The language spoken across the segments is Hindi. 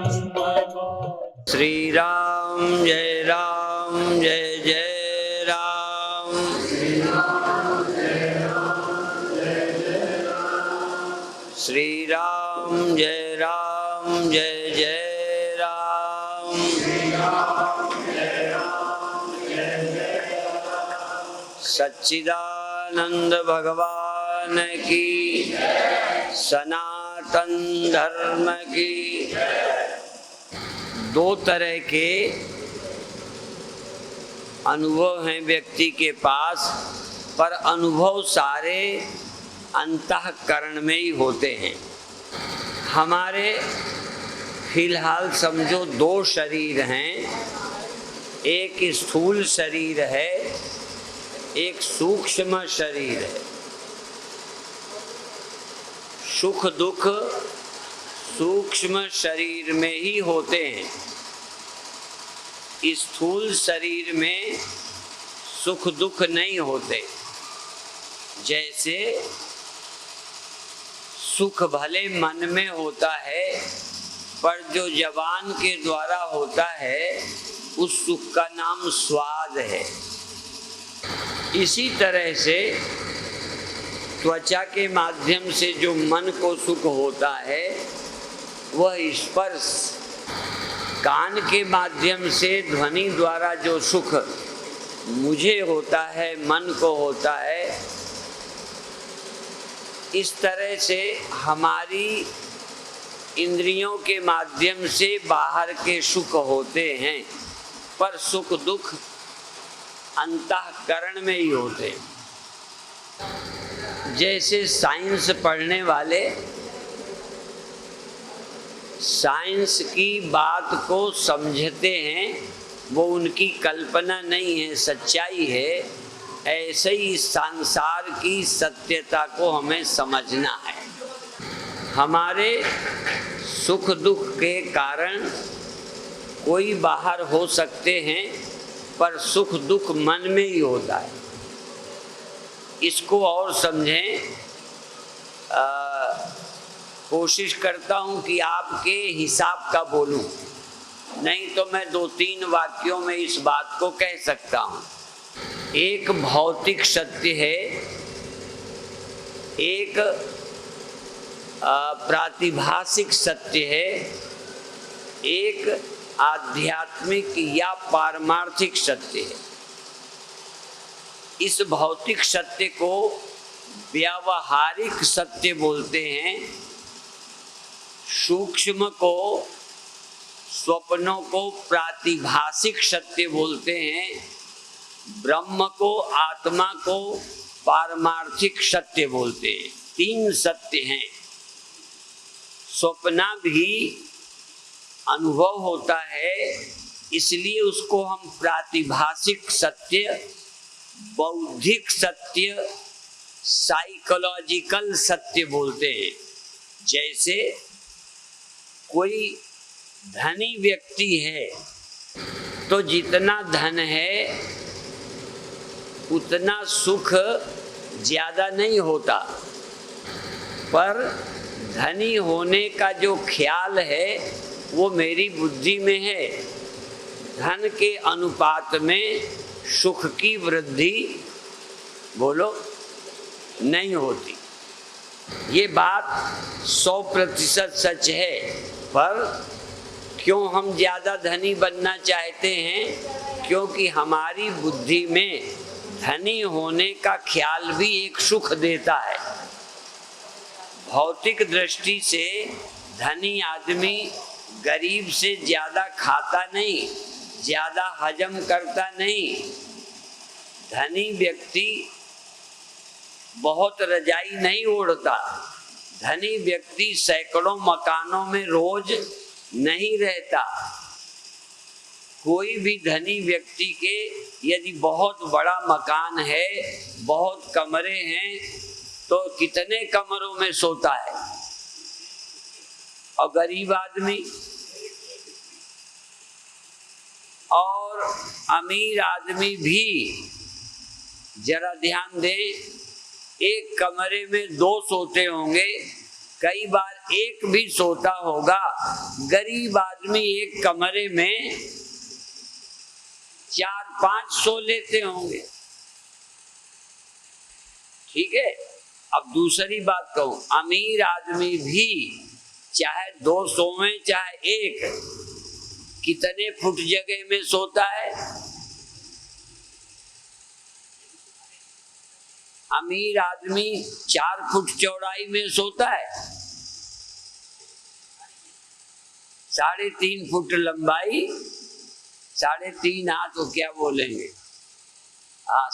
श्री राम जय जय राम। श्री राम जय जय राम। सच्चिदानंद भगवान की, सनातन धर्म की। दो तरह के अनुभव हैं व्यक्ति के पास, पर अनुभव सारे अंतःकरण में ही होते हैं। हमारे फिलहाल समझो दो शरीर हैं, एक स्थूल शरीर है, एक सूक्ष्म शरीर है। सुख दुख सूक्ष्म शरीर में ही होते हैं। स्थूल शरीर में सुख दुख नहीं होते। जैसे सुख भले मन में होता है, पर जो जबान के द्वारा होता है उस सुख का नाम स्वाद है। इसी तरह से त्वचा के माध्यम से जो मन को सुख होता है वह स्पर्श, कान के माध्यम से ध्वनि द्वारा जो सुख मुझे होता है, मन को होता है। इस तरह से हमारी इंद्रियों के माध्यम से बाहर के सुख होते हैं, पर सुख दुख अंतःकरण में ही होते हैं। जैसे साइंस पढ़ने वाले साइंस की बात को समझते हैं, वो उनकी कल्पना नहीं है, सच्चाई है। ऐसे ही संसार की सत्यता को हमें समझना है। हमारे सुख दुख के कारण कोई बाहर हो सकते हैं, पर सुख दुख मन में ही होता है। इसको और समझें। कोशिश करता हूं कि आपके हिसाब का बोलूं, नहीं तो मैं दो तीन वाक्यों में इस बात को कह सकता हूं। एक भौतिक सत्य है, एक प्रातिभाषिक सत्य है, एक आध्यात्मिक या पारमार्थिक सत्य है। इस भौतिक सत्य को व्यावहारिक सत्य बोलते हैं, सूक्ष्म को, स्वप्नों को प्रातिभाषिक सत्य बोलते हैं, ब्रह्म को, आत्मा को पारमार्थिक सत्य बोलते हैं। तीन सत्य हैं। स्वप्न भी अनुभव होता है, इसलिए उसको हम प्रातिभाषिक सत्य, बौद्धिक सत्य, साइकोलॉजिकल सत्य बोलते हैं। जैसे कोई धनी व्यक्ति है तो जितना धन है उतना सुख ज्यादा नहीं होता, पर धनी होने का जो ख्याल है वो मेरी बुद्धि में है। धन के अनुपात में सुख की वृद्धि बोलो नहीं होती। ये बात 100% सच है। पर क्यों हम ज्यादा धनी बनना चाहते हैं? क्योंकि हमारी बुद्धि में धनी होने का ख्याल भी एक सुख देता है। भौतिक दृष्टि से धनी आदमी गरीब से ज्यादा खाता नहीं, ज्यादा हजम करता नहीं। धनी व्यक्ति बहुत रजाई नहीं ओढ़ता। धनी व्यक्ति सैकड़ों मकानों में रोज नहीं रहता। कोई भी धनी व्यक्ति के यदि बहुत बड़ा मकान है, बहुत कमरे हैं, तो कितने कमरों में सोता है? और गरीब आदमी और अमीर आदमी भी जरा ध्यान दें, एक कमरे में दो सोते होंगे, कई बार एक भी सोता होगा। गरीब आदमी एक कमरे में 4-5 सो लेते होंगे। ठीक है। अब दूसरी बात कहूं, अमीर आदमी भी चाहे 2 सोवे चाहे 1, कितने फुट जगह में सोता है? अमीर आदमी 4 फुट चौड़ाई में सोता है, 3.5 फुट लंबाई, 3.5 हाथ, तो क्या बोलेंगे,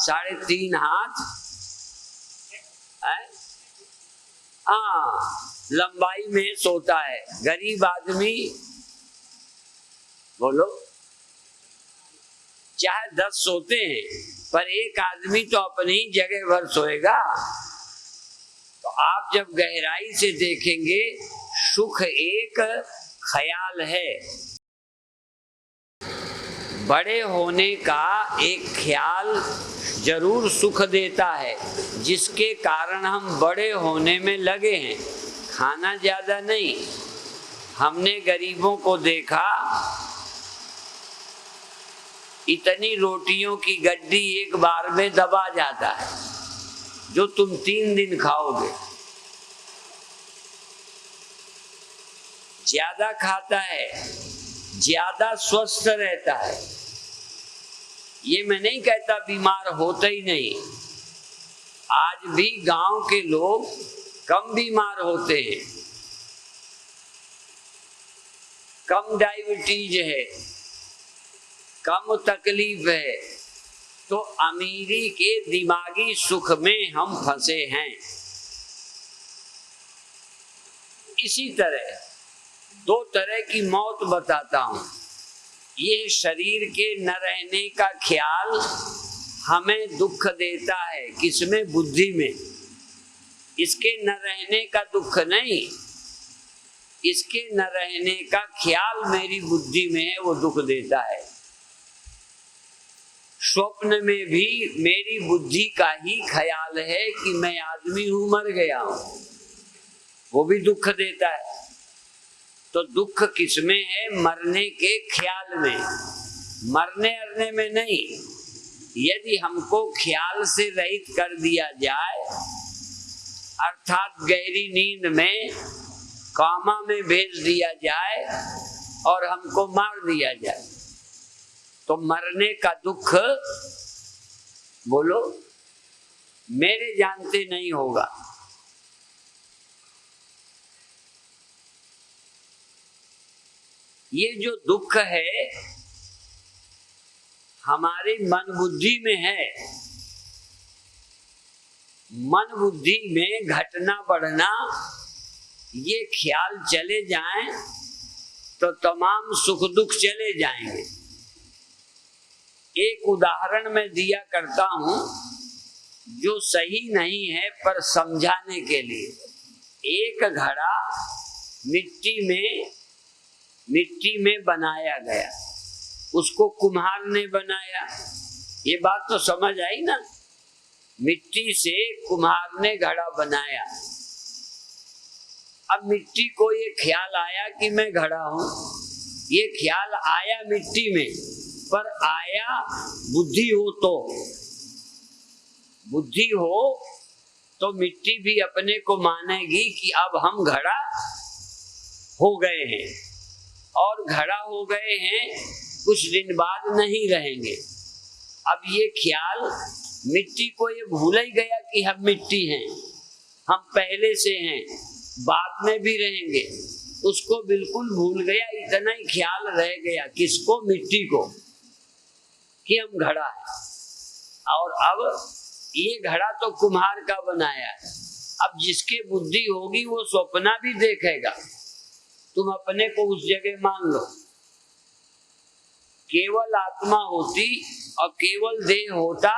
3.5 हाथ है, लंबाई में सोता है। गरीब आदमी बोलो चाहे 10 सोते हैं, पर एक आदमी तो अपनी ही जगह भर सोएगा। तो आप जब गहराई से देखेंगे, सुख एक ख्याल है। बड़े होने का एक ख्याल जरूर सुख देता है, जिसके कारण हम बड़े होने में लगे हैं। खाना ज्यादा नहीं। हमने गरीबों को देखा, इतनी रोटियों की गड्डी एक बार में दबा जाता है, जो तुम 3 दिन खाओगे। ज्यादा खाता है, ज्यादा स्वस्थ रहता है। ये मैं नहीं कहता बीमार होता ही नहीं, आज भी गांव के लोग कम बीमार होते हैं, कम डायबिटीज है, कम तकलीफ है। तो अमीरी के दिमागी सुख में हम फंसे हैं। इसी तरह 2 तरह की मौत बताता हूं। ये शरीर के न रहने का ख्याल हमें दुख देता है। किसमें? बुद्धि में। इसके न रहने का दुख नहीं, इसके न रहने का ख्याल मेरी बुद्धि में है, वो दुख देता है। स्वप्न में भी मेरी बुद्धि का ही ख्याल है कि मैं आदमी हूं, मर गया हूं, वो भी दुख देता है। तो दुख किसमें है? मरने के ख्याल में, मरने अरने में नहीं। यदि हमको ख्याल से रहित कर दिया जाए, अर्थात गहरी नींद में कामा में भेज दिया जाए और हमको मार दिया जाए, तो मरने का दुख बोलो मेरे जानते नहीं होगा। ये जो दुख है हमारे मन बुद्धि में है। मन बुद्धि में घटना बढ़ना, ये ख्याल चले जाएं तो तमाम सुख दुख चले जाएंगे। एक उदाहरण मैं दिया करता हूं, जो सही नहीं है पर समझाने के लिए। एक घड़ा मिट्टी में बनाया गया, उसको कुम्हार ने बनाया। ये बात तो समझ आई ना? मिट्टी से कुम्हार ने घड़ा बनाया। अब मिट्टी को ये ख्याल आया कि मैं घड़ा हूं। ये ख्याल आया मिट्टी में, पर आया बुद्धि हो तो। बुद्धि हो तो मिट्टी भी अपने को मानेगी कि अब हम घड़ा हो गए हैं, और घड़ा हो गए हैं, कुछ दिन बाद नहीं रहेंगे। अब ये ख्याल मिट्टी को ये भूल ही गया कि हम मिट्टी हैं, हम पहले से हैं, बाद में भी रहेंगे। उसको बिल्कुल भूल गया। इतना ही ख्याल रह गया, किसको? मिट्टी को, कि हम घड़ा है। और अब ये घड़ा तो कुम्हार का बनाया है। अब जिसके बुद्धि होगी वो सपना भी देखेगा। तुम अपने को उस जगह मान लो। केवल आत्मा होती और केवल देह होता,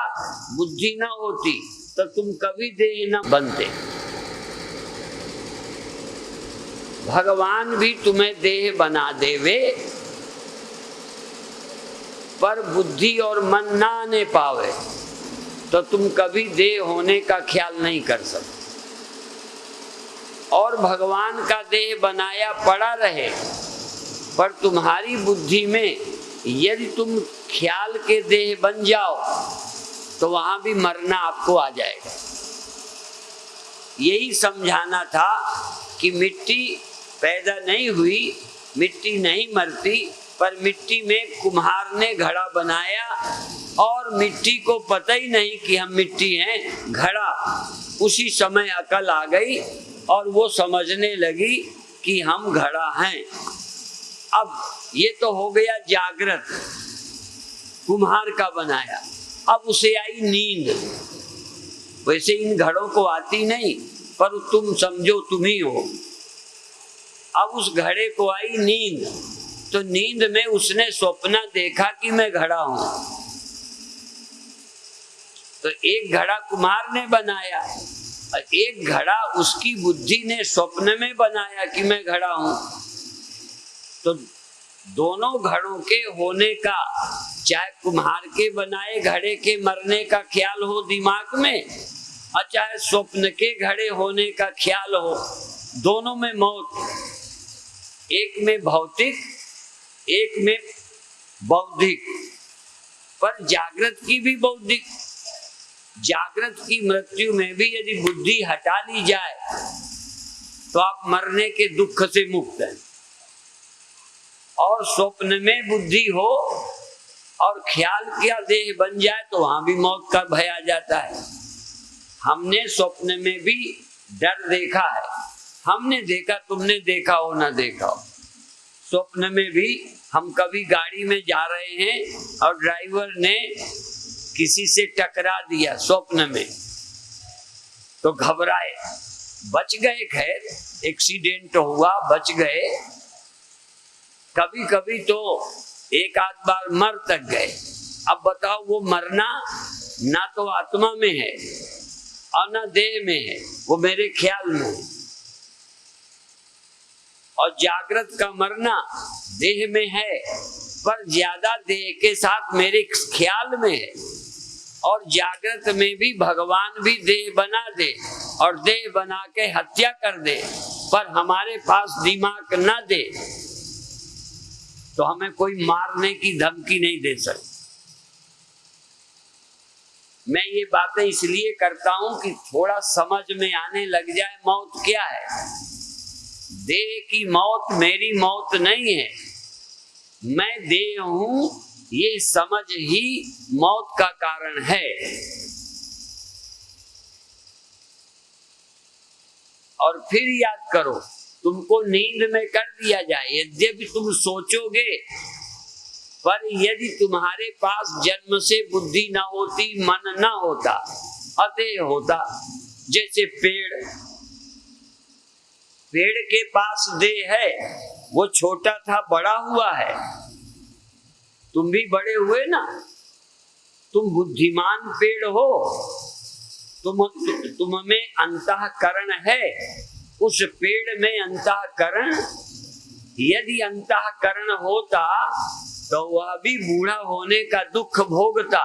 बुद्धि न होती, तो तुम कभी देह न बनते। भगवान भी तुम्हें देह बना देवे, पर बुद्धि और मन ना आने पावे, तो तुम कभी देह होने का ख्याल नहीं कर सकते। और भगवान का देह बनाया पड़ा रहे, पर तुम्हारी बुद्धि में यदि तुम ख्याल के देह बन जाओ तो वहां भी मरना आपको आ जाएगा। यही समझाना था कि मिट्टी पैदा नहीं हुई, मिट्टी नहीं मरती, पर मिट्टी में कुम्हार ने घड़ा बनाया और मिट्टी को पता ही नहीं कि हम मिट्टी हैं, घड़ा। उसी समय अकल आ गई और वो समझने लगी कि हम घड़ा हैं। अब ये तो हो गया जागृत, कुम्हार का बनाया। अब उसे आई नींद। वैसे इन घड़ों को आती नहीं, पर तुम समझो तुम ही हो। अब उस घड़े को आई नींद, तो नींद में उसने स्वप्न देखा कि मैं घड़ा हूं। तो एक घड़ा कुम्हार ने बनाया और एक घड़ा उसकी बुद्धि ने स्वप्न में बनाया कि मैं घड़ा हूं। तो दोनों घड़ों के होने का, चाहे कुम्हार के बनाए घड़े के मरने का ख्याल हो दिमाग में और चाहे स्वप्न के घड़े होने का ख्याल हो, दोनों में मौत। एक में भौतिक, एक में बौद्धिक। पर जागृत की भी बौद्धिक। जागृत की मृत्यु में भी यदि बुद्धि हटा ली जाए तो आप मरने के दुख से मुक्त हैं। और स्वप्न में बुद्धि हो और ख्याल का देह बन जाए तो वहां भी मौत का भय आ जाता है। हमने स्वप्न में भी डर देखा है। हमने देखा, तुमने देखा हो ना देखा हो। स्वप्न में भी हम कभी गाड़ी में जा रहे हैं और ड्राइवर ने किसी से टकरा दिया स्वप्न में, तो घबराए, बच गए। खैर एक्सीडेंट हुआ, बच गए। कभी कभी तो एक आध बार मर तक गए। अब बताओ, वो मरना ना तो आत्मा में है और ना देह में है, वो मेरे ख्याल में है। और जागृत का मरना देह में है, पर ज्यादा देह के साथ मेरे ख्याल में है। और जागृत में भी भगवान भी देह बना दे और देह बना के हत्या कर दे, पर हमारे पास दिमाग ना दे तो हमें कोई मारने की धमकी नहीं दे सकता। मैं ये बातें इसलिए करता हूं कि थोड़ा समझ में आने लग जाए मौत क्या है। देह की मौत मेरी मौत नहीं है, मैं देह हूं, ये समझ ही मौत का कारण है। और फिर याद करो, तुमको नींद में कर दिया जाए, यद्यपि तुम सोचोगे, पर यदि तुम्हारे पास जन्म से बुद्धि ना होती, मन ना होता, अदेह होता, जैसे पेड़ के पास देह है, वो छोटा था बड़ा हुआ है, तुम भी बड़े हुए ना। तुम बुद्धिमान पेड़ हो, तुम में अंतःकरण है। उस पेड़ में अंतःकरण, यदि अंतःकरण होता तो वह भी बूढ़ा होने का दुख भोगता,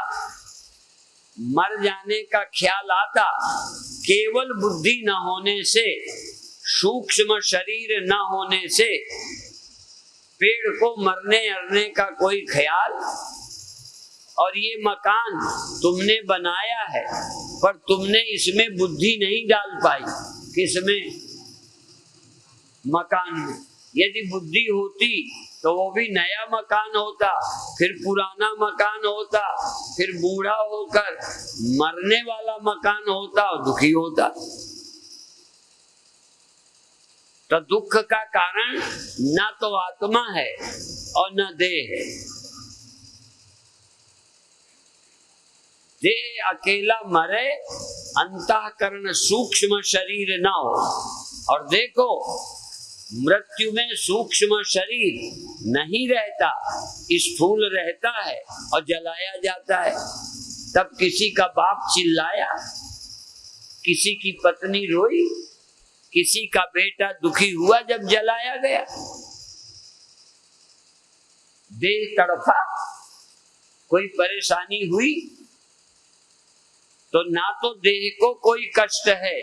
मर जाने का ख्याल आता। केवल बुद्धि न होने से, सूक्ष्म शरीर न होने से पेड़ को मरने का कोई ख्याल। और ये मकान तुमने बनाया है, पर तुमने इसमें बुद्धि नहीं डाल पाई। किसमें? मकान में। यदि बुद्धि होती तो वो भी नया मकान होता, फिर पुराना मकान होता, फिर बूढ़ा होकर मरने वाला मकान होता और दुखी होता। तो दुख का कारण ना तो आत्मा है और न देह है। देह अकेला मरे, अंतःकरण सूक्ष्म शरीर ना हो। और देखो, मृत्यु में सूक्ष्म शरीर नहीं रहता, स्थूल रहता है और जलाया जाता है। तब किसी का बाप चिल्लाया, किसी की पत्नी रोई, किसी का बेटा दुखी हुआ जब जलाया गया। देह तड़फा, कोई परेशानी हुई, तो ना तो देह को कोई कष्ट है,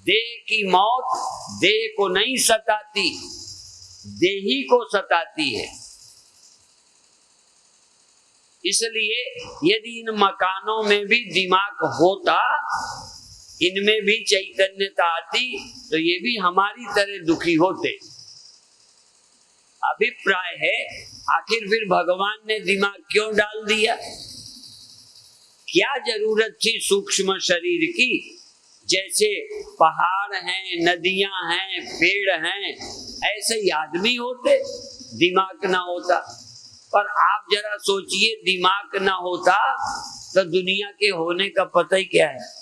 देह की मौत देह को नहीं सताती, देही को सताती है। इसलिए यदि इन मकानों में भी दिमाग होता, इनमें भी चैतन्यता आती, तो ये भी हमारी तरह दुखी होते। अभिप्राय है, आखिर फिर भगवान ने दिमाग क्यों डाल दिया? क्या जरूरत थी सूक्ष्म शरीर की? जैसे पहाड़ हैं, नदियां हैं, पेड़ हैं, ऐसे ही आदमी होते, दिमाग ना होता। पर आप जरा सोचिए, दिमाग ना होता तो दुनिया के होने का पता ही क्या है।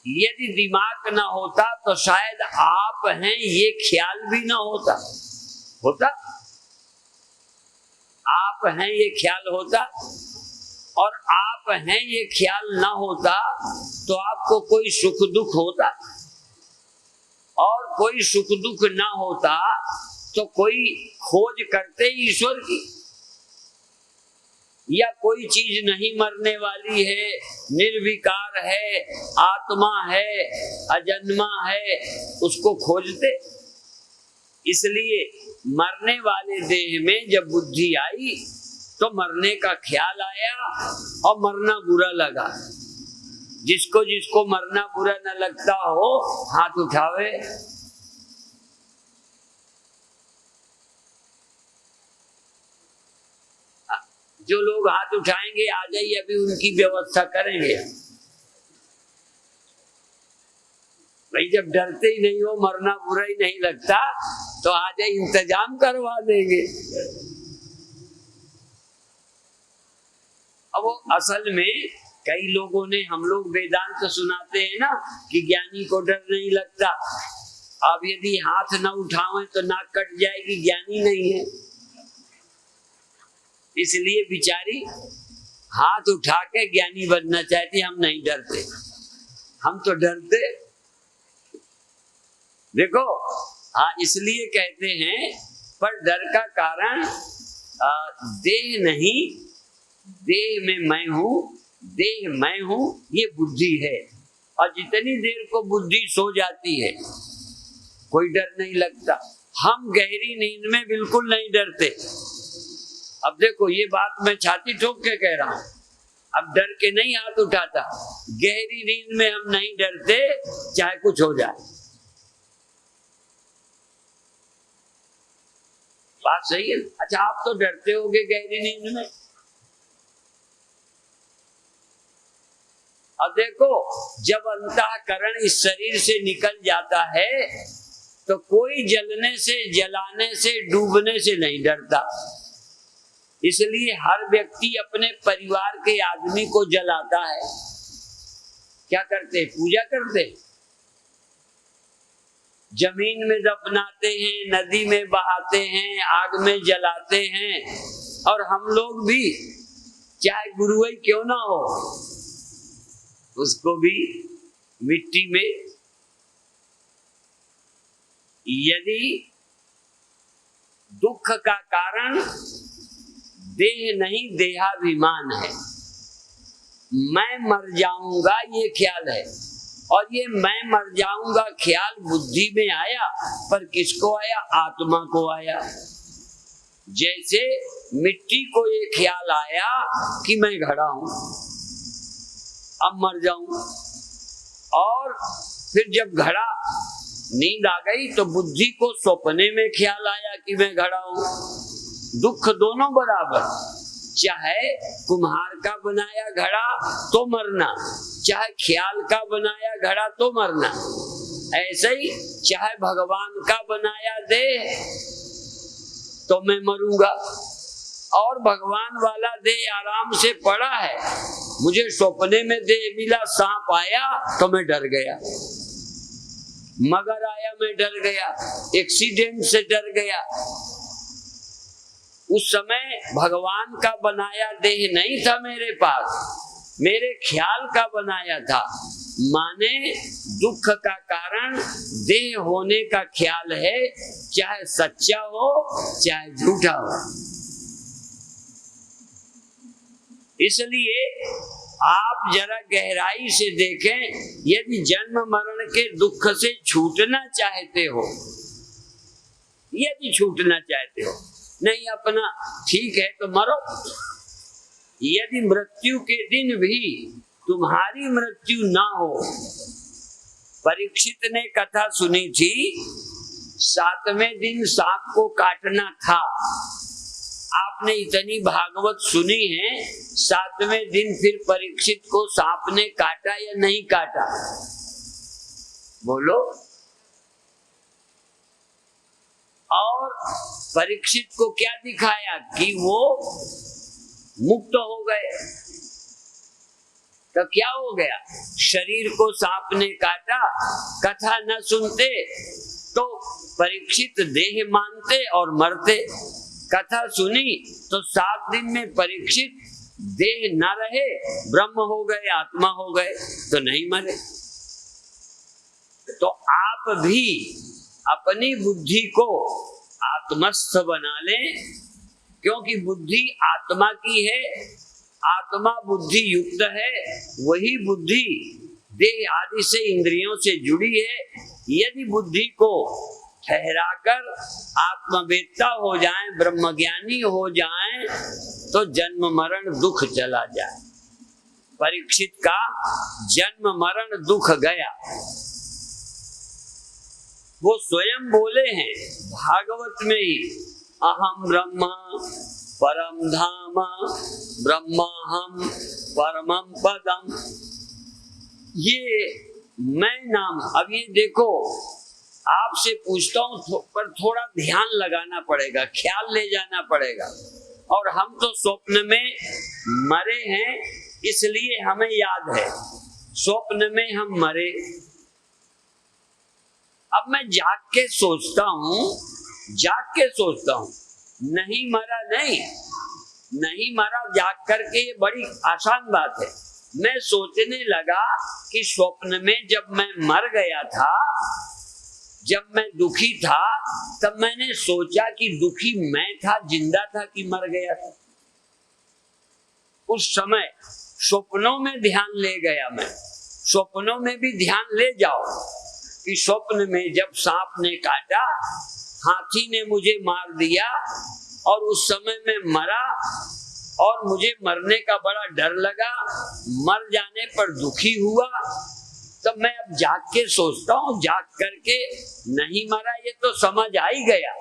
यदि दिमाग ना होता तो शायद आप हैं ये ख्याल भी ना होता। आप हैं ये ख्याल होता, और आप हैं ये ख्याल ना होता तो आपको कोई सुख दुख होता, और कोई सुख दुख ना होता तो कोई खोज करते ईश्वर की। या कोई चीज नहीं मरने वाली है, निर्विकार है, आत्मा है, अजन्मा है, उसको खोजते। इसलिए मरने वाले देह में जब बुद्धि आई तो मरने का ख्याल आया और मरना बुरा लगा। जिसको जिसको मरना बुरा न लगता हो हाथ उठावे। जो लोग हाथ उठाएंगे आ जाइए, अभी उनकी व्यवस्था करेंगे। भाई जब डरते ही नहीं हो, मरना बुरा ही नहीं लगता, तो आ जाइए, इंतजाम करवा देंगे। अब वो असल में कई लोगों ने, हम लोग वेदांत सुनाते हैं ना कि ज्ञानी को डर नहीं लगता। अब यदि हाथ ना उठावें तो नाक कट जाएगी, ज्ञानी नहीं है। इसलिए बिचारी हाथ उठा के ज्ञानी बनना चाहती। हम नहीं डरते, हम तो डरते। देखो, हाँ, इसलिए कहते हैं, पर डर का कारण देह नहीं, देह में मैं हूं, देह मैं हूं, ये बुद्धि है। और जितनी देर को बुद्धि सो जाती है कोई डर नहीं लगता। हम गहरी नींद में बिल्कुल नहीं डरते। अब देखो, ये बात मैं छाती ठोक के कह रहा हूं, अब डर के नहीं हाथ उठाता। गहरी नींद में हम नहीं डरते, चाहे कुछ हो जाए। बात सही है। अच्छा, आप तो डरते होगे गहरी नींद में। अब देखो, जब अंतःकरण इस शरीर से निकल जाता है तो कोई जलने से, जलाने से, डूबने से नहीं डरता। इसलिए हर व्यक्ति अपने परिवार के आदमी को जलाता है। क्या करते? पूजा करते, जमीन में दफनाते हैं, नदी में बहाते हैं, आग में जलाते हैं। और हम लोग भी, चाहे गुरुई क्यों ना हो, उसको भी मिट्टी में। यदि दुख का कारण देह नहीं, देहाभिमान है, मैं मर जाऊंगा ये ख्याल है, और ये मैं मर जाऊंगा ख्याल बुद्धि में आया, पर किसको आया? आत्मा को आया। जैसे मिट्टी को ये ख्याल आया कि मैं घड़ा हूं, अब मर जाऊं, और फिर जब घड़ा, नींद आ गई तो बुद्धि को सपने में ख्याल आया कि मैं घड़ा हूं। दुख दोनों बराबर, चाहे कुम्हार का बनाया घड़ा तो मरना, चाहे ख्याल का बनाया घड़ा तो मरना। ऐसे ही चाहे भगवान का बनाया देह तो मैं मरूंगा, और भगवान वाला देह आराम से पड़ा है, मुझे सपने में देह मिला, सांप आया तो मैं डर गया, मगर आया मैं डर गया, एक्सीडेंट से डर गया। उस समय भगवान का बनाया देह नहीं था मेरे पास, मेरे ख्याल का बनाया था। माने दुख का कारण देह होने का ख्याल है, चाहे सच्चा हो चाहे झूठा हो। इसलिए आप जरा गहराई से देखें, यदि जन्म मरण के दुख से छूटना चाहते हो, यदि छूटना चाहते हो, नहीं अपना ठीक है तो मरो, यदि मृत्यु के दिन भी तुम्हारी मृत्यु ना हो। परीक्षित ने कथा सुनी थी, 7वें दिन सांप को काटना था। आपने इतनी भागवत सुनी है, 7वें दिन फिर परीक्षित को सांप ने काटा या नहीं काटा? बोलो। और परीक्षित को क्या दिखाया कि वो मुक्त हो गए। तो क्या हो गया? शरीर को सांप ने काटा, कथा न सुनते तो परीक्षित देह मानते और मरते। कथा सुनी तो 7 दिन में परीक्षित देह न रहे, ब्रह्म हो गए, आत्मा हो गए, तो नहीं मरे। तो आप भी अपनी बुद्धि को आत्मस्थ बना लें, क्योंकि बुद्धि आत्मा की है, आत्मा बुद्धि युक्त है, वही बुद्धि देह आदि से इंद्रियों से जुड़ी है। यदि बुद्धि को ठहराकर आत्मवेत्ता हो जाए, ब्रह्मज्ञानी हो जाए, तो जन्म मरण दुख चला जाए। परीक्षित का जन्म मरण दुख गया। वो स्वयं बोले हैं भागवत में ही, अहम ब्रह्म परम धाम ब्रह्माहम परमं पदम। ये मैं नाम। अब ये देखो, आपसे पूछता हूं पर थोड़ा ध्यान लगाना पड़ेगा, ख्याल ले जाना पड़ेगा। और हम तो स्वप्न में मरे हैं, इसलिए हमें याद है स्वप्न में हम मरे। अब मैं जाग के सोचता हूं, नहीं मरा, नहीं मरा। जाग करके ये बड़ी आसान बात है। मैं सोचने लगा कि स्वप्न में जब मैं मर गया था, जब मैं दुखी था, तब मैंने सोचा कि दुखी मैं था, जिंदा था कि मर गया था। उस समय स्वप्नों में ध्यान ले गया मैं। स्वप्नों में भी ध्यान ले जाओ कि स्वप्न में जब सांप ने काटा, हाथी ने मुझे मार दिया और उस समय में मरा और मुझे मरने का बड़ा डर लगा, मर जाने पर दुखी हुआ। तब मैं अब जाग के सोचता हूँ, जाग करके नहीं मरा ये तो समझ आ ही गया,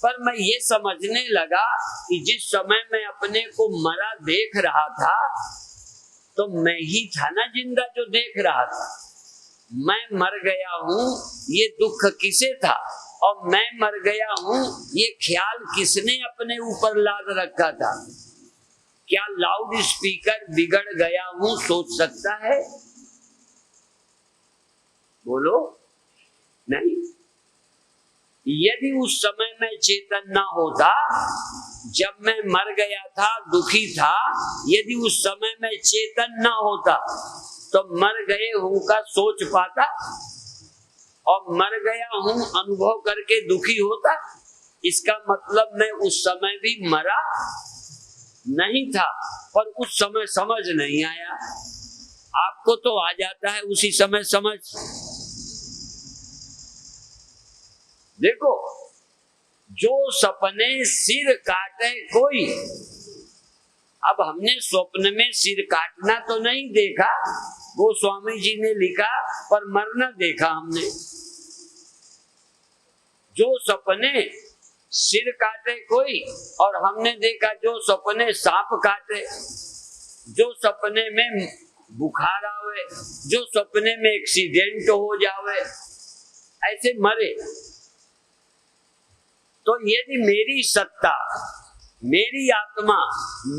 पर मैं ये समझने लगा कि जिस समय मैं अपने को मरा देख रहा था, तो मैं ही था ना जिंदा जो देख रहा था। मैं मर गया हूँ ये दुख किसे था, और मैं मर गया हूँ ये ख्याल किसने अपने ऊपर लाद रखा था? क्या लाउड स्पीकर बिगड़ गया हूँ सोच सकता है? बोलो। नहीं। यदि उस समय मैं चेतन ना होता, जब मैं मर गया था, दुखी था, यदि उस समय मैं चेतन ना होता, तो मर गए हूं का सोच पाता? और मर गया हूं अनुभव करके दुखी होता? इसका मतलब मैं उस समय भी मरा नहीं था, पर उस समय समझ नहीं आया। आपको तो आ जाता है उसी समय समझ। देखो, जो सपने सिर काटे कोई। अब हमने स्वप्न में सिर काटना तो नहीं देखा, वो स्वामी जी ने लिखा, पर मरना देखा हमने। जो सपने सिर काटे कोई, और हमने देखा जो सपने सांप काटे, जो सपने में बुखार आवे, जो सपने में एक्सीडेंट हो जावे, ऐसे मरे। तो यदि मेरी सत्ता, मेरी आत्मा,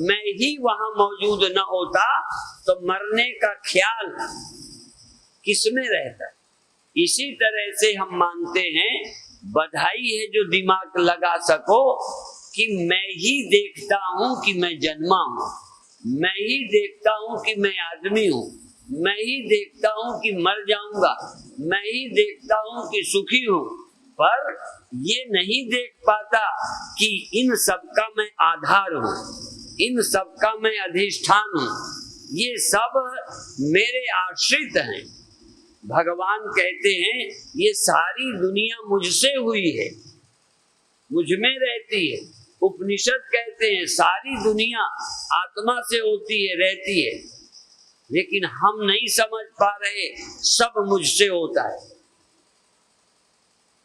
मैं ही वहां मौजूद न होता, तो मरने का ख्याल किसमें रहता? इसी तरह से हम मानते हैं, बधाई है जो दिमाग लगा सको कि मैं ही देखता हूं कि मैं जन्मा हूं, मैं ही देखता हूं कि मैं आदमी हूं, मैं ही देखता हूं कि मर जाऊंगा, मैं ही देखता हूं कि सुखी हूं, पर ये नहीं देख पाता कि इन सब का मैं आधार हूं, इन सब का मैं अधिष्ठान हूं। ये सब मेरे आश्रित हैं। भगवान कहते हैं ये सारी दुनिया मुझसे हुई है, मुझ में रहती है। उपनिषद कहते हैं सारी दुनिया आत्मा से होती है, रहती है, लेकिन हम नहीं समझ पा रहे, सब मुझसे होता है।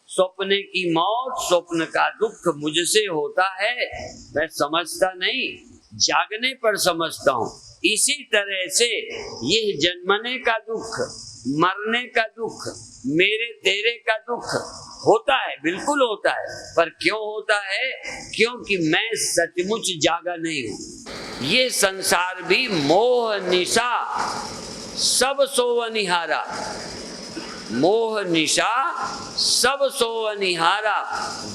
स्वप्न की मौत, स्वप्न का दुख मुझसे होता है, मैं समझता नहीं, जागने पर समझता हूँ। इसी तरह से ये जन्मने का दुख, मरने का दुख, मेरे तेरे का दुख होता है, बिल्कुल होता है। पर क्यों होता है? क्योंकि मैं सचमुच जागा नहीं हूँ। ये संसार भी मोह निशा सब सोवनिहारा, मोह निशा सब सोवनिहारा,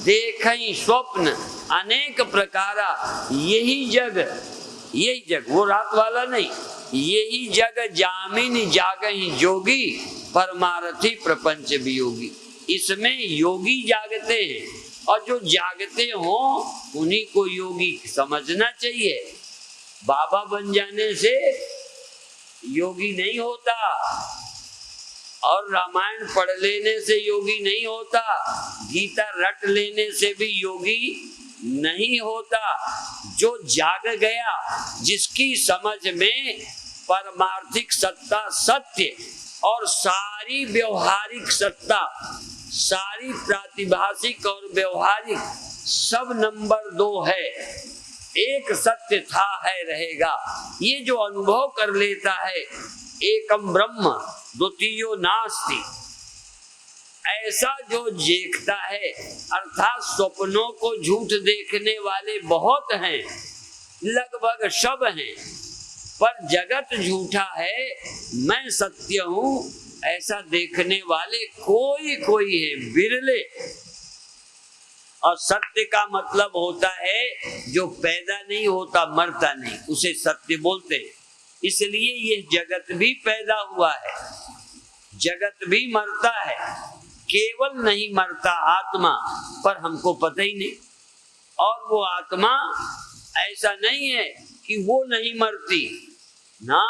देखई स्वप्न अनेक प्रकारा। यही जग, यही जग, वो रात वाला नहीं, यही जग जामिन जागहि जोगी, परमारथी प्रपंच वियोगी। इसमें योगी जागते हैं, और जो जागते हो उन्हीं को योगी समझना चाहिए। बाबा बन जाने से योगी नहीं होता, और रामायण पढ़ लेने से योगी नहीं होता, गीता रट लेने से भी योगी नहीं होता। जो जाग गया, जिसकी समझ में परमार्थिक सत्ता सत्य और सारी व्यवहारिक सत्ता, सारी प्रातिभाषिक और व्यवहारिक सब नंबर 2 है, एक सत्य था है रहेगा, ये जो अनुभव कर लेता है, एकम ब्रह्म द्वितीयो नास्ति, ऐसा जो देखता है, अर्थात स्वप्नों को झूठ देखने वाले बहुत हैं, लगभग सब हैं, पर जगत झूठा है, मैं सत्य हूँ, ऐसा देखने वाले कोई कोई है, बिरले। और सत्य का मतलब होता है जो पैदा नहीं होता, मरता नहीं, उसे सत्य बोलते हैं। इसलिए ये जगत भी पैदा हुआ है, जगत भी मरता है, केवल नहीं मरता आत्मा, पर हमको पता ही नहीं। और वो आत्मा ऐसा नहीं है कि वो नहीं मरती ना,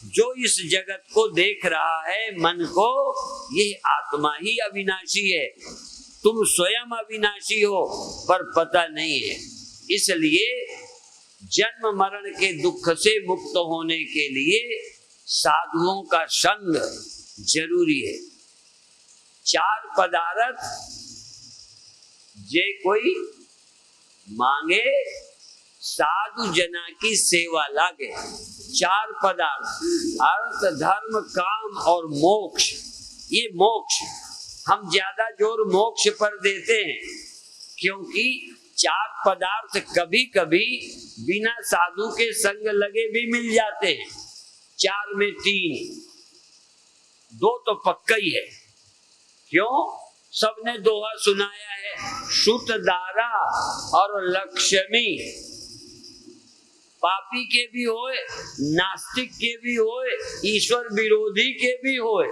जो इस जगत को देख रहा है, मन को, ये आत्मा ही अविनाशी है। तुम स्वयं अविनाशी हो, पर पता नहीं है। इसलिए जन्म मरण के दुख से मुक्त होने के लिए साधुओं का संग जरूरी है। 4 पदार्थ जे कोई मांगे, साधु जना की सेवा लागे। 4 पदार्थ, अर्थ धर्म काम और मोक्ष। ये मोक्ष, हम ज्यादा जोर मोक्ष पर देते हैं, क्योंकि 4 पदार्थ कभी कभी बिना साधु के संग लगे भी मिल जाते हैं। 4 में 3, 2 तो पक्का ही है। क्यों? सबने दोहा सुनाया है, शुत दारा और लक्ष्मी। पापी के भी होए, नास्तिक के भी होए, ईश्वर विरोधी के भी होए,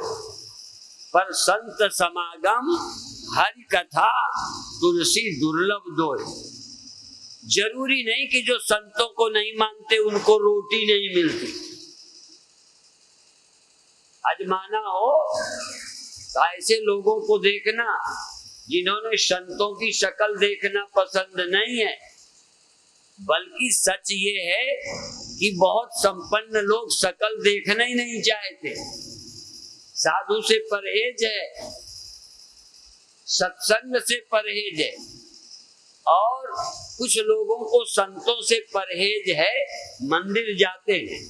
पर संत समागम हरि कथा तुलसी दुर्लभ दोय। जरूरी नहीं कि जो संतों को नहीं मानते उनको रोटी नहीं मिलती। अजमाना हो तो ऐसे लोगों को देखना जिन्होंने संतों की शक्ल देखना पसंद नहीं है, बल्कि सच ये है कि बहुत संपन्न लोग शक्ल देखना ही नहीं चाहते। साधु से परहेज है, सत्संग से परहेज है, और कुछ लोगों को संतों से परहेज है, मंदिर जाते हैं,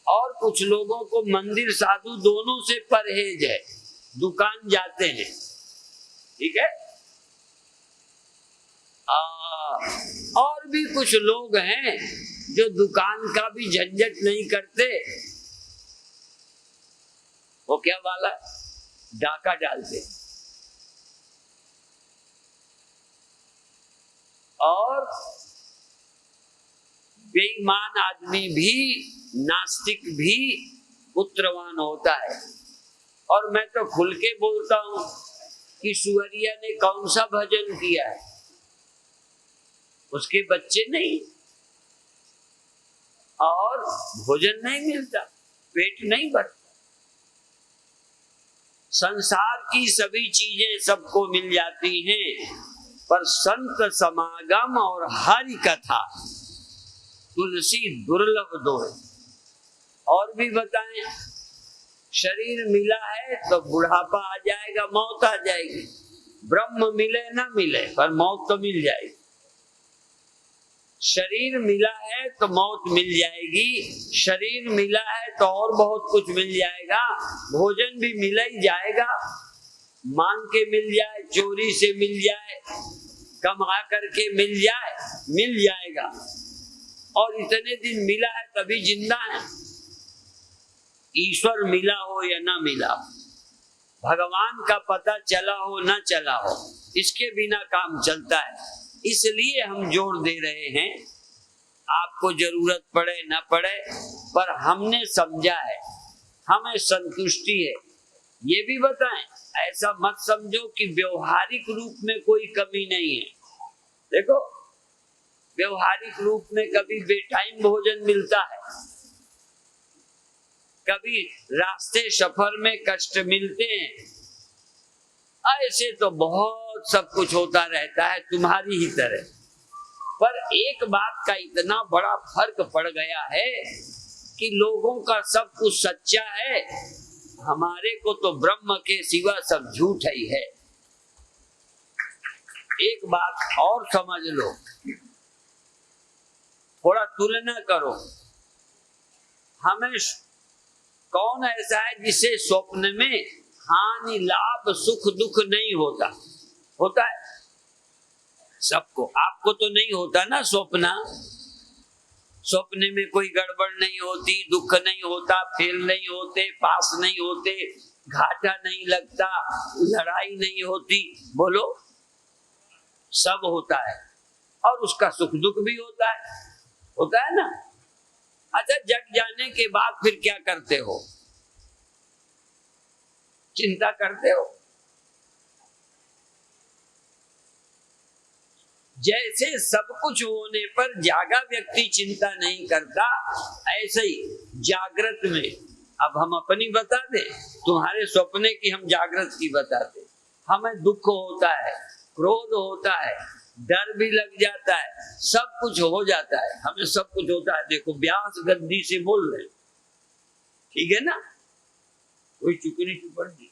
और कुछ लोगों को मंदिर साधु दोनों से परहेज है, दुकान जाते हैं। ठीक है? और भी कुछ लोग हैं जो दुकान का भी झंझट नहीं करते, वो क्या वाला डाका डालते। और बेईमान आदमी भी, नास्तिक भी पुत्रवान होता है। और मैं तो खुल के बोलता हूं कि सुअरिया ने कौन सा भजन किया है, उसके बच्चे नहीं, और भोजन नहीं मिलता, पेट नहीं भरता। संसार की सभी चीजें सबको मिल जाती हैं, पर संत समागम और हरि कथा तुलसी दुर्लभ दो। और भी बताएं, शरीर मिला है तो बुढ़ापा आ जाएगा, मौत आ जाएगी। ब्रह्म मिले ना मिले पर मौत तो मिल जाएगी। शरीर मिला है तो मौत मिल जाएगी, शरीर मिला है तो और बहुत कुछ मिल जाएगा। भोजन भी मिल ही जाएगा, मांग के मिल जाए, चोरी से मिल जाए, कमा करके मिल जाए, मिल जाएगा। और इतने दिन मिला है तभी जिंदा है। ईश्वर मिला हो या ना मिला, भगवान का पता चला हो ना चला हो, इसके बिना काम चलता है। इसलिए हम जोर दे रहे हैं, आपको जरूरत पड़े ना पड़े, पर हमने समझा है, हमें संतुष्टि है। ये भी बताएं, ऐसा मत समझो कि व्यवहारिक रूप में कोई कमी नहीं है। देखो, व्यवहारिक रूप में कभी बेटाइम भोजन मिलता है, कभी रास्ते सफर में कष्ट मिलते हैं, ऐसे तो बहुत सब कुछ होता रहता है तुम्हारी ही तरह। पर एक बात का इतना बड़ा फर्क पड़ गया है कि लोगों का सब कुछ सच्चा है, हमारे को तो ब्रह्म के सिवा सब झूठ ही है। एक बात और समझ लो, थोड़ा तुलना करो। हमें कौन ऐसा है जिसे स्वप्न में हानि लाभ सुख दुख नहीं होता? होता है सबको। आपको तो नहीं होता ना स्वप्न। स्वप्न में कोई गड़बड़ नहीं होती, दुख नहीं होता, फेल नहीं होते, पास नहीं होते, घाटा नहीं लगता, लड़ाई नहीं होती। बोलो, सब होता है और उसका सुख दुख भी होता है ना। अच्छा, जग जाने के बाद फिर क्या करते हो? चिंता करते हो। जैसे सब कुछ होने पर जागा व्यक्ति चिंता नहीं करता, ऐसे ही जागृत में, अब हम अपनी बता दें, तुम्हारे सपने की हम जागृत की बताते। हमें दुख होता है, क्रोध होता है, डर भी लग जाता है, सब कुछ हो जाता है, हमें सब कुछ होता है। देखो, व्यास गद्दी से बोल रहे, ठीक है ना, कोई चुकनी चुपड़ी।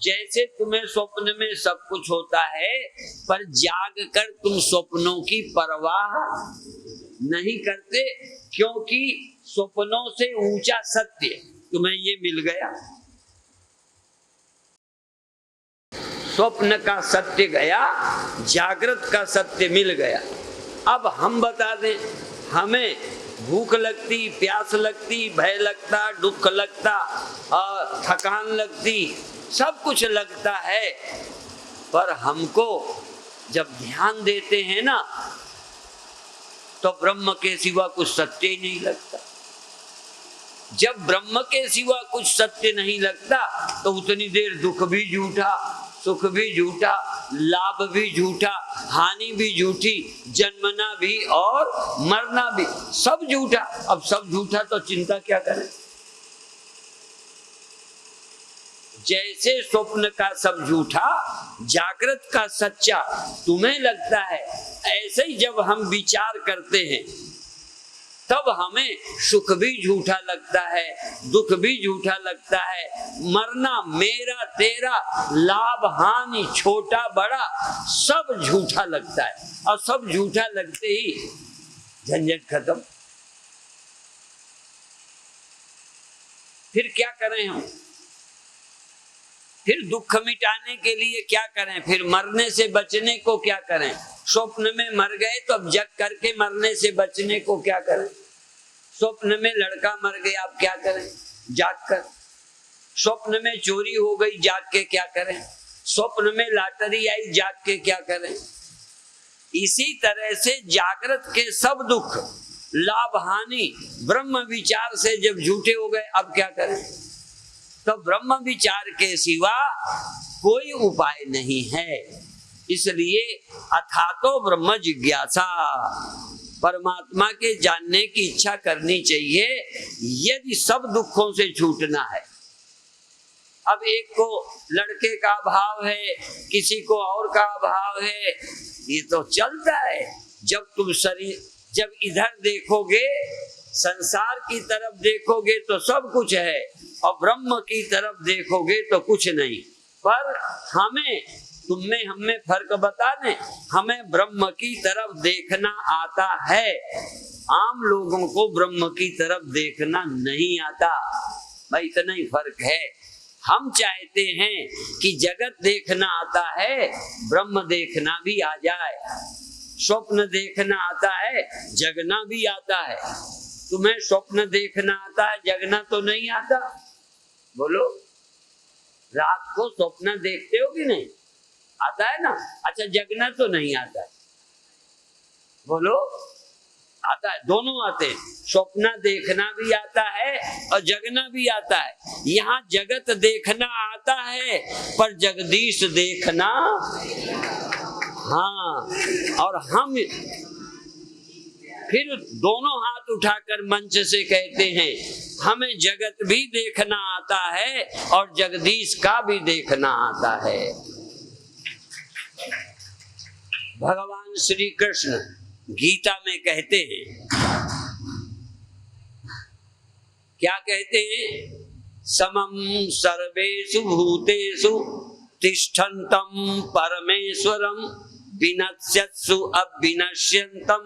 जैसे तुम्हें स्वप्न में सब कुछ होता है, पर जाग कर तुम स्वप्नों की परवाह नहीं करते, क्योंकि स्वप्नों से ऊंचा सत्य तुम्हें ये मिल गया। स्वप्न का सत्य गया, जागृत का सत्य मिल गया। अब हम बता दें, हमें भूख लगती, प्यास लगती, भय लगता, दुख लगता, थकान लगती, सब कुछ लगता है, पर हमको जब ध्यान देते हैं ना, तो ब्रह्म के सिवा कुछ सत्य ही नहीं लगता। जब ब्रह्म के सिवा कुछ सत्य नहीं लगता, तो उतनी देर दुख भी झूठा, सुख भी झूठा, लाभ भी झूठा, हानि भी झूठी, जन्मना भी और मरना भी सब झूठा। अब सब झूठा तो चिंता क्या करें? जैसे स्वप्न का सब झूठा, जागृत का सच्चा तुम्हें लगता है, ऐसे ही जब हम विचार करते हैं, तब हमें सुख भी झूठा लगता है, दुख भी झूठा लगता है, मरना, मेरा तेरा, लाभ हानि, छोटा बड़ा, सब झूठा लगता है। और सब झूठा लगते ही झंझट खत्म। फिर क्या करें हम? फिर दुख मिटाने के लिए क्या करें? फिर मरने से बचने को क्या करें? स्वप्न में मर गए तो अब जग करके मरने से बचने को क्या करें? स्वप्न में लड़का मर गया, अब क्या करें? जाग कर। स्वप्न में चोरी हो गई, जाग के क्या करें? स्वप्न में लॉटरी आई, जाग के क्या करें? इसी तरह से जागृत के सब दुख, लाभ हानि ब्रह्म विचार से जब झूठे हो गए, अब क्या करें? तो ब्रह्म विचार के सिवा कोई उपाय नहीं है। इसलिए अथातो ब्रह्म जिज्ञासा, परमात्मा के जानने की इच्छा करनी चाहिए यदि सब दुखों से छूटना है। अब एक को लड़के का अभाव है, किसी को और का अभाव है, ये तो चलता है। जब तुम जब इधर देखोगे, संसार की तरफ देखोगे तो सब कुछ है, और ब्रह्म की तरफ देखोगे तो कुछ नहीं। पर हमें हम में फर्क बता दें, हमें ब्रह्म की तरफ देखना आता है, आम लोगों को ब्रह्म की तरफ देखना नहीं आता। भाई इतना ही फर्क है। हम चाहते हैं कि जगत देखना आता है, ब्रह्म देखना भी आ जाए। स्वप्न देखना आता है, जगना भी आता है। तुम्हें स्वप्न देखना आता है, जगना तो नहीं आता? बोलो, रात को स्वप्न देखते हो कि नहीं? आता है ना? अच्छा, जगना तो नहीं आता है? बोलो, आता है। दोनों आते हैं, स्वप्न देखना भी आता है और जगना भी आता है। यहाँ जगत देखना आता है पर जगदीश देखना, हाँ। और हम फिर दोनों हाथ उठाकर मंच से कहते हैं, हमें जगत भी देखना आता है और जगदीश का भी देखना आता है। भगवान श्री कृष्ण गीता में कहते हैं, क्या कहते हैं? समम सर्वेषु भूतेषु तिष्ठन्तं परमेश्वरं विनश्यत्सु अविनश्यन्तं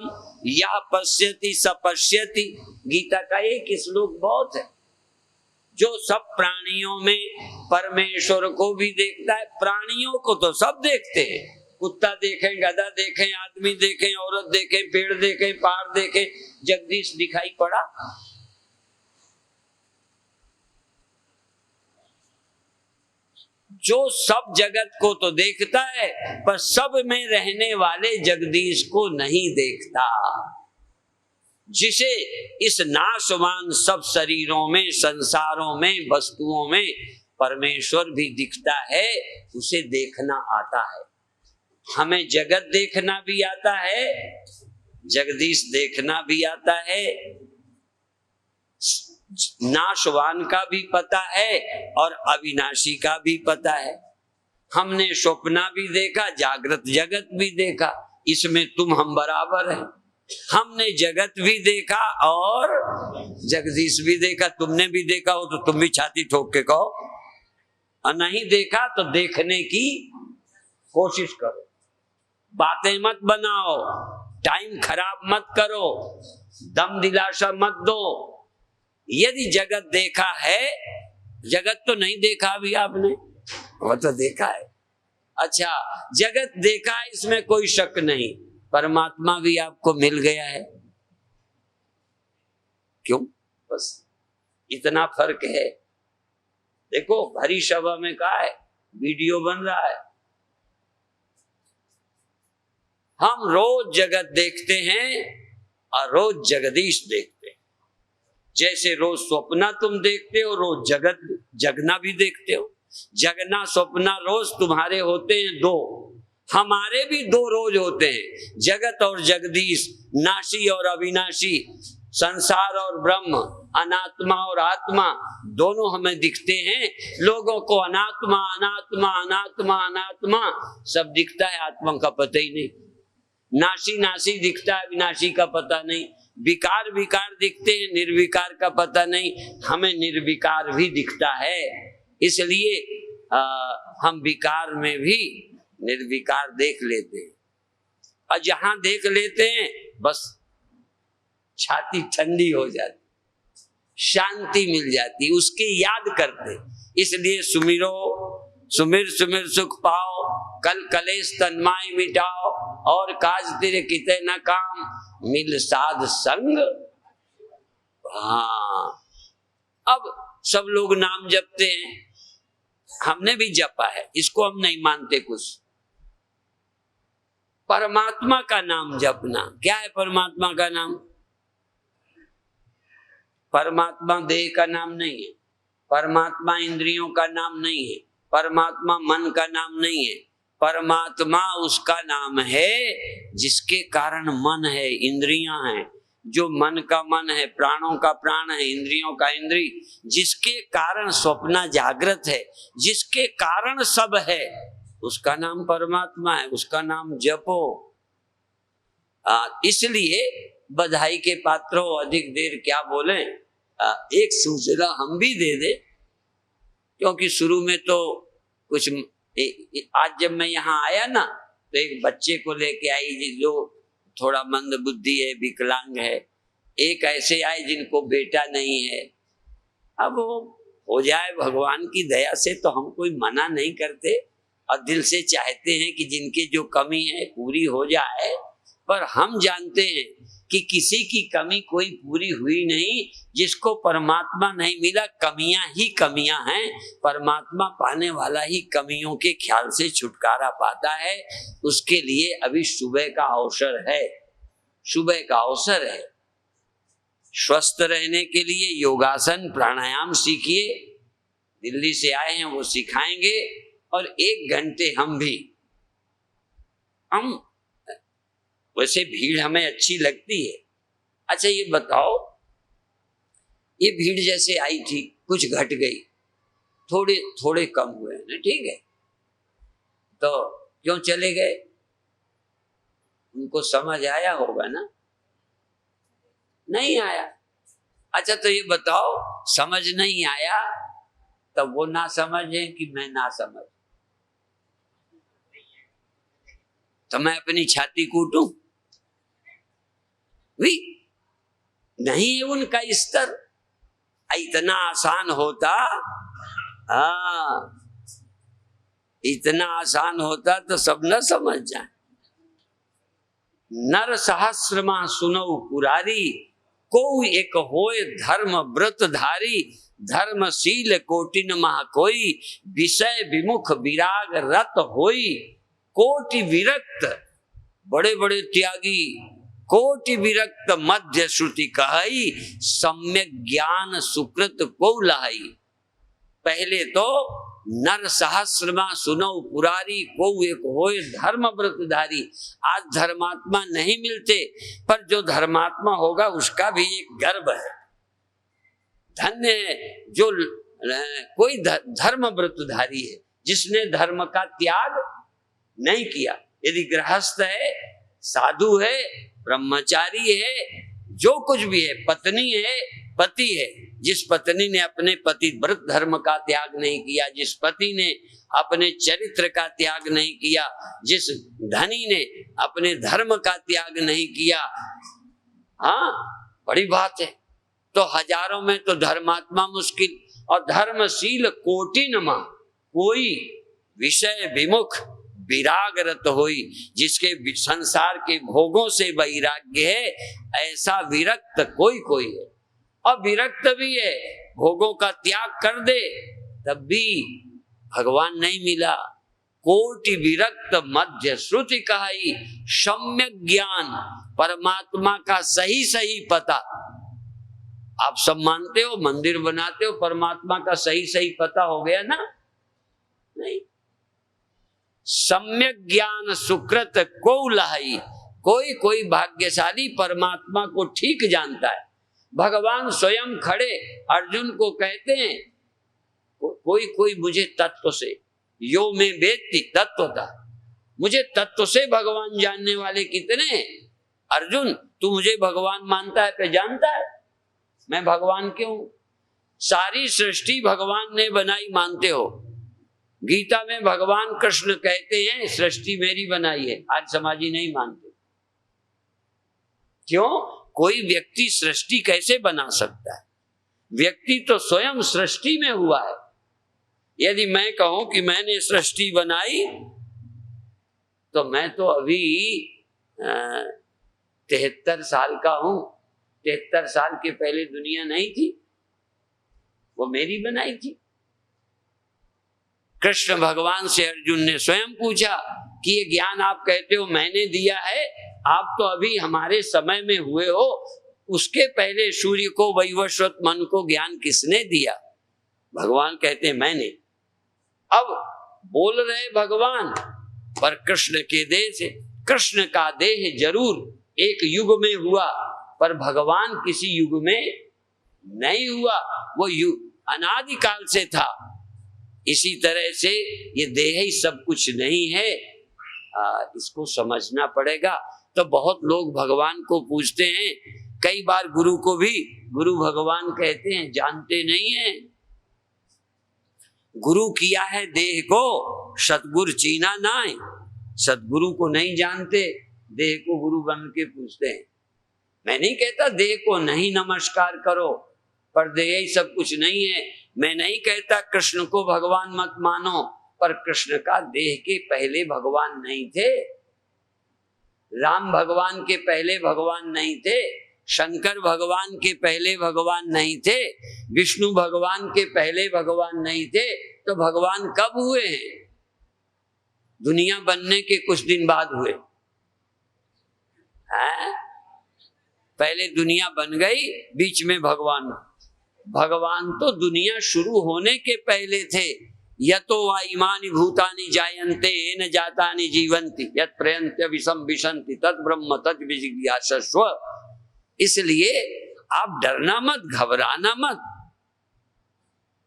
यः पश्यति स पश्यति। गीता का एक श्लोक बहुत है, जो सब प्राणियों में परमेश्वर को भी देखता है। प्राणियों को तो सब देखते हैं, कुत्ता देखें, गधा देखें, आदमी देखें, औरत देखें, पेड़ देखें, पहाड़ देखें, जगदीश दिखाई पड़ा? जो सब जगत को तो देखता है पर सब में रहने वाले जगदीश को नहीं देखता। जिसे इस नाशवान सब शरीरों में, संसारों में, वस्तुओं में परमेश्वर भी दिखता है, उसे देखना आता है। हमें जगत देखना भी आता है, जगदीश देखना भी आता है, नाशवान का भी पता है और अविनाशी का भी पता है। हमने स्वप्ना भी देखा, जागृत जगत भी देखा, इसमें तुम हम बराबर हैं। हमने जगत भी देखा और जगदीश भी देखा। तुमने भी देखा हो तो तुम भी छाती ठोक के कहो, और नहीं देखा तो देखने की कोशिश करो। बातें मत बनाओ, टाइम खराब मत करो, दम दिलासा मत दो। यदि जगत देखा है, जगत तो नहीं देखा अभी आपने, वो तो देखा है। अच्छा, जगत देखा है, इसमें कोई शक नहीं, परमात्मा भी आपको मिल गया है। क्यों? बस इतना फर्क है। देखो, भरी सभा में कहा है, वीडियो बन रहा है। हम रोज जगत देखते हैं और रोज जगदीश देखते हैं। जैसे रोज स्वप्ना तुम देखते हो, रोज जगत जगना भी देखते हो। जगना स्वप्ना रोज तुम्हारे होते हैं दो, हमारे भी दो रोज होते हैं। जगत और जगदीश, नाशी और अविनाशी, संसार और ब्रह्म, अनात्मा और आत्मा, दोनों हमें दिखते हैं। लोगों को अनात्मा अनात्मा अनात्मा अनात्मा सब दिखता है, आत्मा का पता ही नहीं। नाशी नाशी दिखता है, विनाशी का पता नहीं। विकार विकार दिखते हैं, निर्विकार का पता नहीं। हमें निर्विकार भी दिखता है, इसलिए हम विकार में भी निर्विकार देख लेते हैं। और जहां देख लेते हैं बस छाती ठंडी हो जाती, शांति मिल जाती, उसकी याद करते। इसलिए सुमिरो, सुमिर सुमिर सुख पाओ, कल कलेश तन्माय मिटाओ, और काज तेरे किते न काम, मिल साध संग। हाँ, अब सब लोग नाम जपते हैं, हमने भी जपा है, इसको हम नहीं मानते कुछ। परमात्मा का नाम जपना, क्या है परमात्मा का नाम? परमात्मा देह का नाम नहीं है, परमात्मा इंद्रियों का नाम नहीं है, परमात्मा मन का नाम नहीं है, परमात्मा उसका नाम है जिसके कारण मन है, इंद्रियां हैं, जो मन का मन है, प्राणों का प्राण है, इंद्रियों का इंद्री, जिसके कारण स्वप्न जागृत है, जिसके कारण सब है, उसका नाम परमात्मा है, उसका नाम जपो। इसलिए बधाई के पात्रों अधिक देर क्या बोले, एक सूचना हम भी दे दे, क्योंकि शुरू में तो कुछ आज जब मैं यहाँ आया ना तो एक बच्चे को लेके आई जो थोड़ा मंद बुद्धि है, विकलांग है, एक ऐसे आए जिनको बेटा नहीं है। अब वो हो जाए भगवान की दया से, तो हम कोई मना नहीं करते और दिल से चाहते हैं कि जिनकी जो कमी है पूरी हो जाए, पर हम जानते हैं कि किसी की कमी कोई पूरी हुई नहीं। जिसको परमात्मा नहीं मिला, कमियां ही कमियां हैं। परमात्मा पाने वाला ही कमियों के ख्याल से छुटकारा पाता है। उसके लिए अभी सुबह का अवसर है, सुबह का अवसर है। स्वस्थ रहने के लिए योगासन प्राणायाम सीखिए, दिल्ली से आए हैं वो सिखाएंगे, और 1 घंटे हम वैसे भीड़ हमें अच्छी लगती है। अच्छा ये बताओ, ये भीड़ जैसे आई थी कुछ घट गई, थोड़े थोड़े कम हुए ना, ठीक है, तो क्यों चले गए? उनको समझ आया होगा ना? नहीं आया। अच्छा तो ये बताओ, समझ नहीं आया तब वो ना समझे कि मैं ना समझ, तो मैं अपनी छाती कूटूं? नहीं है उनका स्तर। इतना आसान होता, इतना आसान होता तो सब न समझ जाए। नर सहस्रमा सुनौ पुरारी, को एक होए धर्म व्रत धारी, धर्मशील कोटिन महा कोई, विषय विमुख विराग रत होई, कोटि विरक्त बड़े बड़े त्यागी, कोटि विरक्त मध्य श्रुति कहाई, सम्यक ज्ञान सुकृत को लहाई। पहले तो नर सहस्रमा सुनो पुरारी, को एक होए धर्म व्रतधारी। आज धर्मात्मा नहीं मिलते, पर जो धर्मात्मा होगा उसका भी एक गर्व है। धन्य है जो कोई धर्म व्रतधारी है, जिसने धर्म का त्याग नहीं किया। यदि गृहस्थ है, साधु है, ब्रह्मचारी है, जो कुछ भी है, पत्नी है, पति है, जिस पत्नी ने अपने पति व्रत धर्म का त्याग नहीं किया, जिस पति ने अपने चरित्र का त्याग नहीं किया, जिस धनी ने अपने धर्म का त्याग नहीं किया, हाँ बड़ी बात है। तो हजारों में तो धर्मात्मा मुश्किल। और धर्मशील कोटिनमा कोई, विषय विमुख विरागरत होई, जिसके संसार के भोगों से वैराग्य है, ऐसा विरक्त कोई कोई है। और विरक्त भी है, भोगों का त्याग कर दे तब भी भगवान नहीं मिला। कोटि विरक्त मध्य श्रुति कहाई, सम्यक ज्ञान परमात्मा का सही सही पता। आप सब मानते हो, मंदिर बनाते हो, परमात्मा का सही सही पता हो गया ना? नहीं। सम्यक ज्ञान सुकृत को लहाई, कोई कोई भाग्यशाली परमात्मा को ठीक जानता है। भगवान स्वयं खड़े अर्जुन को कहते हैं, कोई कोई मुझे तत्व से, यो में वेत्ति तत्वता, मुझे तत्व से भगवान जानने वाले कितने हैं? अर्जुन तू मुझे भगवान मानता है पे जानता है मैं भगवान क्यों? सारी सृष्टि भगवान ने बनाई मानते हो। गीता में भगवान कृष्ण कहते हैं सृष्टि मेरी बनाई है। आज समाजी नहीं मानते। क्यों? कोई व्यक्ति सृष्टि कैसे बना सकता है? व्यक्ति तो स्वयं सृष्टि में हुआ है। यदि मैं कहूं कि मैंने सृष्टि बनाई, तो मैं तो अभी 73 साल का हूं। 73 साल के पहले दुनिया नहीं थी, वो मेरी बनाई थी। कृष्ण भगवान से अर्जुन ने स्वयं पूछा कि ये ज्ञान आप कहते हो मैंने दिया है, आप तो अभी हमारे समय में हुए हो, उसके पहले सूर्य को, वैवस्वत मन को ज्ञान किसने दिया? भगवान कहते हैं मैंने। अब बोल रहे भगवान, पर कृष्ण के देह से, कृष्ण का देह जरूर एक युग में हुआ पर भगवान किसी युग में नहीं हुआ, वो युग अनादिकाल से था। इसी तरह से ये देह ही सब कुछ नहीं है, इसको समझना पड़ेगा। तो बहुत लोग भगवान को पूछते हैं, कई बार गुरु को भी गुरु भगवान कहते हैं, जानते नहीं हैं। गुरु किया है देह को, सतगुरु चीना नाय। सतगुरु को नहीं जानते, देह को गुरु बन के पूछते हैं। मैं नहीं कहता देह को नहीं नमस्कार करो, पर देह ही सब कुछ नहीं है। मैं नहीं कहता कृष्ण को भगवान मत मानो, पर कृष्ण का देह के पहले भगवान नहीं थे। राम भगवान के पहले भगवान नहीं थे, शंकर भगवान के पहले भगवान नहीं थे, विष्णु भगवान के पहले भगवान नहीं थे। तो भगवान कब हुए हैं? दुनिया बनने के कुछ दिन बाद हुए हैं? पहले दुनिया बन गई, बीच में भगवान। भगवान तो दुनिया शुरू होने के पहले थे। यतो वा इमानि भूतानि जायन्ते येन जातानि जीवन्ति यत् प्रयन्त्य विषम विशन्ति तत् ब्रह्म तत् विजिज्ञासस्व। इसलिए आप डरना मत, घबराना मत।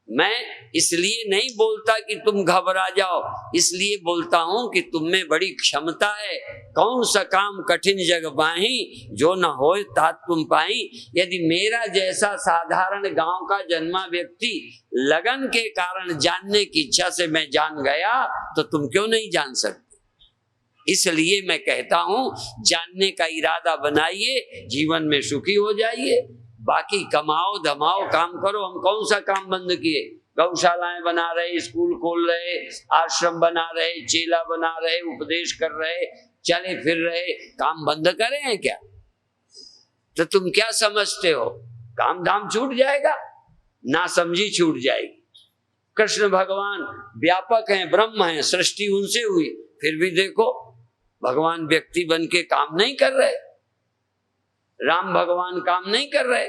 मैं इसलिए नहीं बोलता कि तुम घबरा जाओ, इसलिए बोलता हूं कि तुम में बड़ी क्षमता है। कौन सा काम कठिन जग पाही, जो न होए तात तुम पाई। यदि मेरा जैसा साधारण गांव का जन्मा व्यक्ति लगन के कारण जानने की इच्छा से मैं जान गया, तो तुम क्यों नहीं जान सकते? इसलिए मैं कहता हूं, जानने का इरादा बनाइए, जीवन में सुखी हो जाइए। बाकी कमाओ धमाओ काम करो। हम कौन सा काम बंद किए? गौशालाएं बना रहे, स्कूल खोल रहे, आश्रम बना रहे, चेला बना रहे, उपदेश कर रहे, चले फिर रहे। काम बंद करे हैं क्या? तो तुम क्या समझते हो काम धाम छूट जाएगा? ना समझी छूट जाएगी। कृष्ण भगवान व्यापक हैं, ब्रह्म हैं, सृष्टि उनसे हुई, फिर भी देखो भगवान व्यक्ति बन के काम नहीं कर रहे, राम भगवान काम नहीं कर रहे।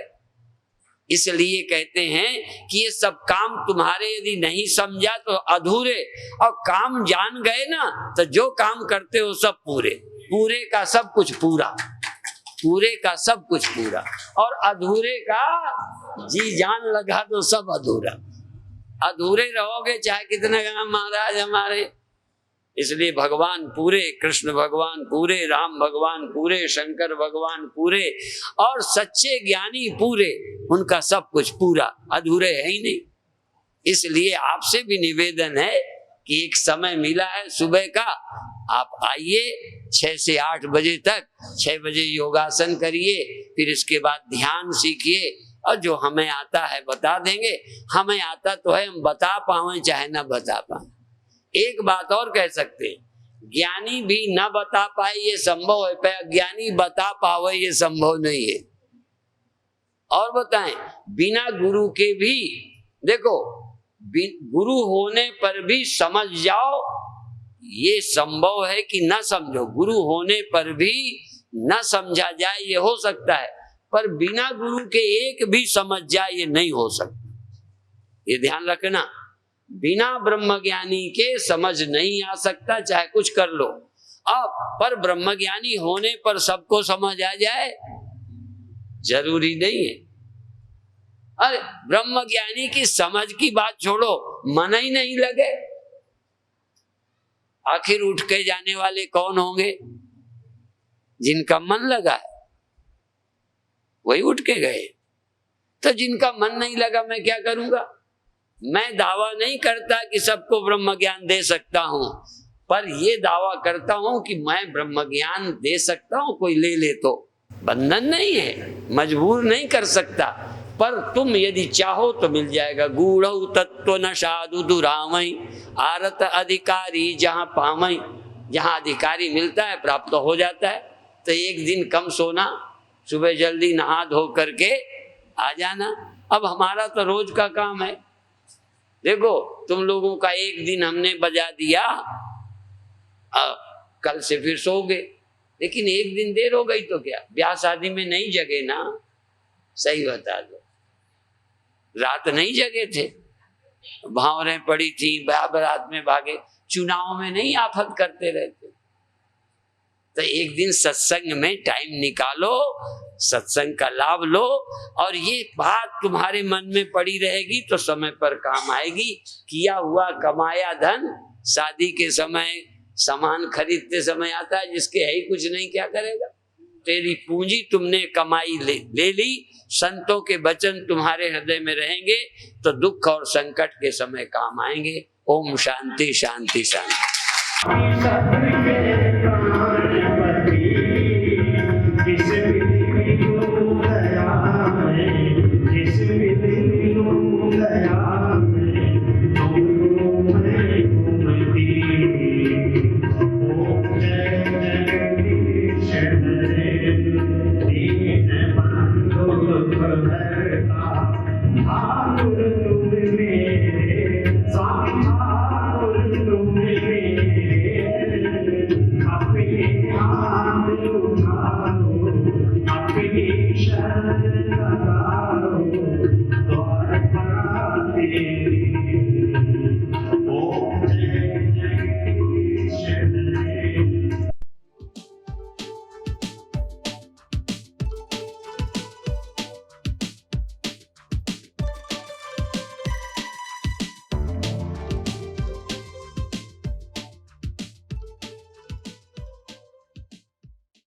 इसलिए कहते हैं कि ये सब काम तुम्हारे यदि नहीं समझा तो अधूरे, और काम जान गए ना तो जो काम करते हो सब पूरे। पूरे का सब कुछ पूरा, पूरे का सब कुछ पूरा, और अधूरे का जी जान लगा तो सब अधूरा। अधूरे रहोगे चाहे कितने महाराज हमारे। इसलिए भगवान पूरे, कृष्ण भगवान पूरे, राम भगवान पूरे, शंकर भगवान पूरे, और सच्चे ज्ञानी पूरे। उनका सब कुछ पूरा, अधूरे है ही नहीं। इसलिए आपसे भी निवेदन है कि एक समय मिला है सुबह का, आप आइए 6 से 8 बजे तक। 6 बजे योगासन करिए, फिर इसके बाद ध्यान सीखिए, और जो हमें आता है बता देंगे। हमें आता तो है, हम बता पाए चाहे ना बता पाए। एक बात और कह सकते हैं, ज्ञानी भी न बता पाए ये संभव है, पर अज्ञानी बता पावे ये संभव नहीं है। और बताएं, बिना गुरु के भी देखो, गुरु होने पर भी समझ जाओ ये संभव है कि न समझो। गुरु होने पर भी न समझा जाए ये हो सकता है, पर बिना गुरु के एक भी समझ जाए ये नहीं हो सकता। ये ध्यान रखना, बिना ब्रह्म ज्ञानी के समझ नहीं आ सकता, चाहे कुछ कर लो। अब पर ब्रह्म ज्ञानी होने पर सबको समझ आ जाए जरूरी नहीं है। अरे ब्रह्म ज्ञानी की समझ की बात छोड़ो, मन ही नहीं लगे, आखिर उठ के जाने वाले कौन होंगे? जिनका मन लगा है वही उठ के गए। तो जिनका मन नहीं लगा मैं क्या करूंगा? मैं दावा नहीं करता कि सबको ब्रह्म ज्ञान दे सकता हूं, पर यह दावा करता हूं कि मैं ब्रह्म ज्ञान दे सकता हूं। कोई ले ले तो, बंधन नहीं है, मजबूर नहीं कर सकता, पर तुम यदि चाहो तो मिल जाएगा। गूढ़ तत्व न साधु दुरामय आरत अधिकारी जहां पामय। जहां अधिकारी मिलता है प्राप्त हो जाता है। तो एक दिन कम सोना, सुबह जल्दी नहा धो करके आ जाना। अब हमारा तो रोज का काम है। देखो तुम लोगों का एक दिन हमने बजा दिया, कल से फिर सोओगे, लेकिन एक दिन देर हो गई तो क्या? ब्याह शादी में नहीं जगे ना, सही बता दो, रात नहीं जगे थे, भावरें पड़ी थी, बारात में भागे, चुनाव में नहीं आफत करते रहते। तो एक दिन सत्संग में टाइम निकालो, सत्संग का लाभ लो, और ये बात तुम्हारे मन में पड़ी रहेगी तो समय पर काम आएगी। किया हुआ कमाया धन शादी के समय, सामान खरीदते समय आता है, जिसके है ही कुछ नहीं क्या करेगा। तेरी पूंजी तुमने कमाई ले ली, संतों के वचन तुम्हारे हृदय में रहेंगे तो दुख और संकट के समय काम आएंगे। ओम शांति शांति शांति।